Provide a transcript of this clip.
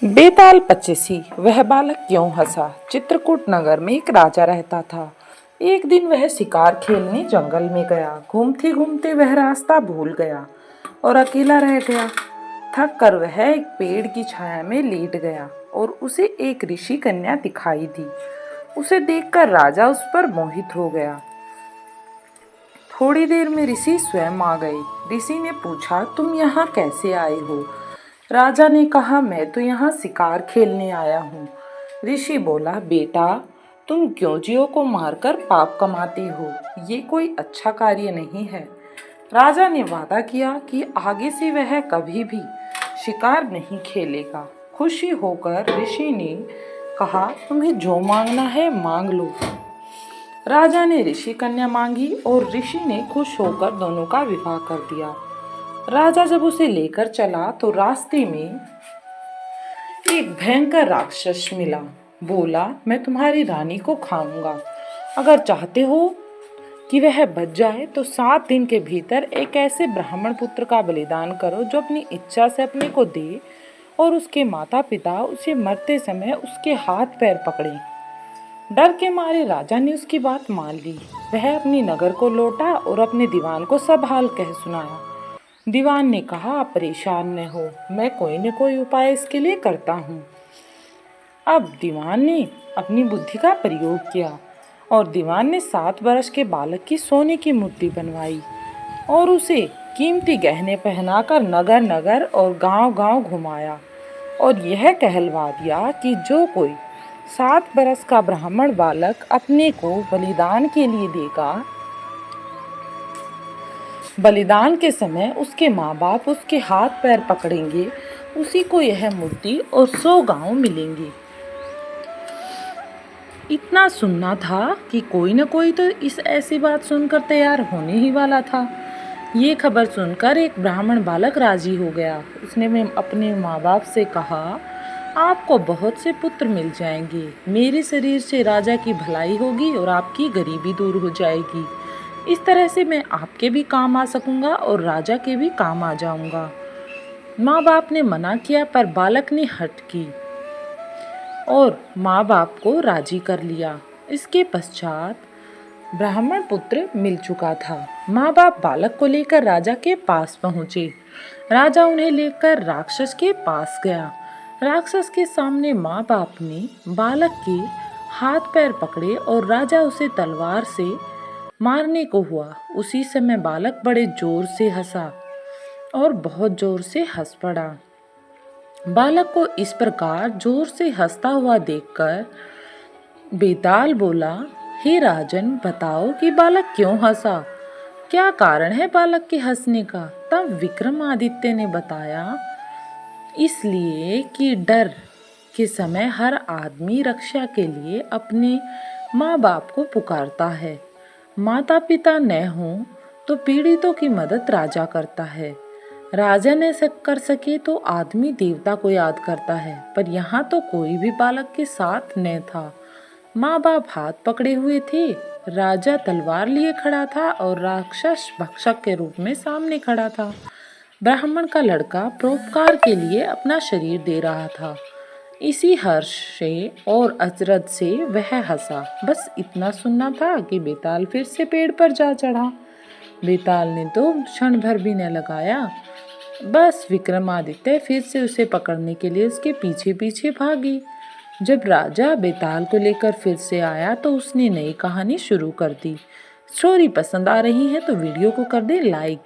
बेताल पचीसी वह बालक क्यों हंसा। चित्रकूट नगर में एक राजा रहता था। एक दिन वह शिकार खेलने जंगल में गया। घूमते घूमते वह रास्ता भूल गया और अकेला रह गया। थक कर वह एक पेड़ की छाया में लेट गया और उसे एक ऋषि कन्या दिखाई दी। उसे देखकर राजा उस पर मोहित हो गया। थोड़ी देर में ऋषि स्वयं आ गए। ऋषि ने पूछा, तुम यहाँ कैसे आए हो। राजा ने कहा, मैं तो यहाँ शिकार खेलने आया हूँ। ऋषि बोला, बेटा तुम क्यों जीवों को मारकर पाप कमाते हो, ये कोई अच्छा कार्य नहीं है। राजा ने वादा किया कि आगे से वह कभी भी शिकार नहीं खेलेगा। खुशी होकर ऋषि ने कहा, तुम्हें जो मांगना है मांग लो। राजा ने ऋषि कन्या मांगी और ऋषि ने खुश होकर दोनों का विवाह कर दिया। राजा जब उसे लेकर चला तो रास्ते में एक भयंकर राक्षस मिला। बोला, मैं तुम्हारी रानी को खाऊंगा। अगर चाहते हो कि वह बच जाए तो 7 दिन के भीतर एक ऐसे ब्राह्मण पुत्र का बलिदान करो जो अपनी इच्छा से अपने को दे और उसके माता पिता उसे मरते समय उसके हाथ पैर पकड़े। डर के मारे राजा ने उसकी बात मान ली। वह अपनी नगर को लौटा और अपने दीवान को सब हाल कह सुनाया। दीवान ने कहा, आप परेशान न हो, मैं कोई न कोई उपाय इसके लिए करता हूँ। अब दीवान ने अपनी बुद्धि का प्रयोग किया और दीवान ने 7 वर्ष के बालक की सोने की मूर्ति बनवाई और उसे कीमती गहने पहनाकर नगर नगर और गांव गांव घुमाया और यह कहलवा दिया कि जो कोई 7 बरस का ब्राह्मण बालक अपने को बलिदान के लिए देगा, बलिदान के समय उसके माँ बाप उसके हाथ पैर पकड़ेंगे, उसी को यह मूर्ति और 100 गांव मिलेंगे। इतना सुनना था कि कोई न कोई तो इस ऐसी बात सुनकर तैयार होने ही वाला था। ये खबर सुनकर एक ब्राह्मण बालक राजी हो गया। उसने अपने माँ बाप से कहा, आपको बहुत से पुत्र मिल जाएंगे, मेरे शरीर से राजा की भलाई होगी और आपकी गरीबी दूर हो जाएगी। इस तरह से मैं आपके भी काम आ सकूंगा और राजा के भी काम आ जाऊंगा। माँ बाप ने मना किया पर बालक ने हट की और माँ बाप को राजी कर लिया। इसके पश्चात ब्राह्मण पुत्र मिल चुका था। माँ बाप बालक को लेकर राजा के पास पहुँचे। राजा उन्हें लेकर राक्षस के पास गया। राक्षस के सामने माँ बाप ने बालक के हाथ पैर पकड़े और राजा उसे तलवार से मारने को हुआ। उसी समय बालक बड़े जोर से हंसा और बहुत जोर से हंस पड़ा। बालक को इस प्रकार जोर से हंसता हुआ देखकर बेताल बोला, हे राजन, बताओ कि बालक क्यों हंसा, क्या कारण है बालक के हंसने का। तब विक्रमादित्य ने बताया, इसलिए कि डर के समय हर आदमी रक्षा के लिए अपने माँ बाप को पुकारता है। माता पिता न हों तो पीड़ितों की मदद राजा करता है। राजा ने कर सके तो आदमी देवता को याद करता है, पर यहाँ तो कोई भी बालक के साथ न था। माँ बाप हाथ पकड़े हुए थे, राजा तलवार लिए खड़ा था और राक्षस भक्षक के रूप में सामने खड़ा था। ब्राह्मण का लड़का परोपकार के लिए अपना शरीर दे रहा था। इसी हर्ष से और अचरज से वह हंसा। बस इतना सुनना था कि बेताल फिर से पेड़ पर जा चढ़ा। बेताल ने तो क्षण भर भी न लगाया, बस विक्रमादित्य फिर से उसे पकड़ने के लिए उसके पीछे पीछे भागी। जब राजा बेताल को लेकर फिर से आया तो उसने नई कहानी शुरू कर दी। स्टोरी पसंद आ रही है तो वीडियो को कर दे लाइक।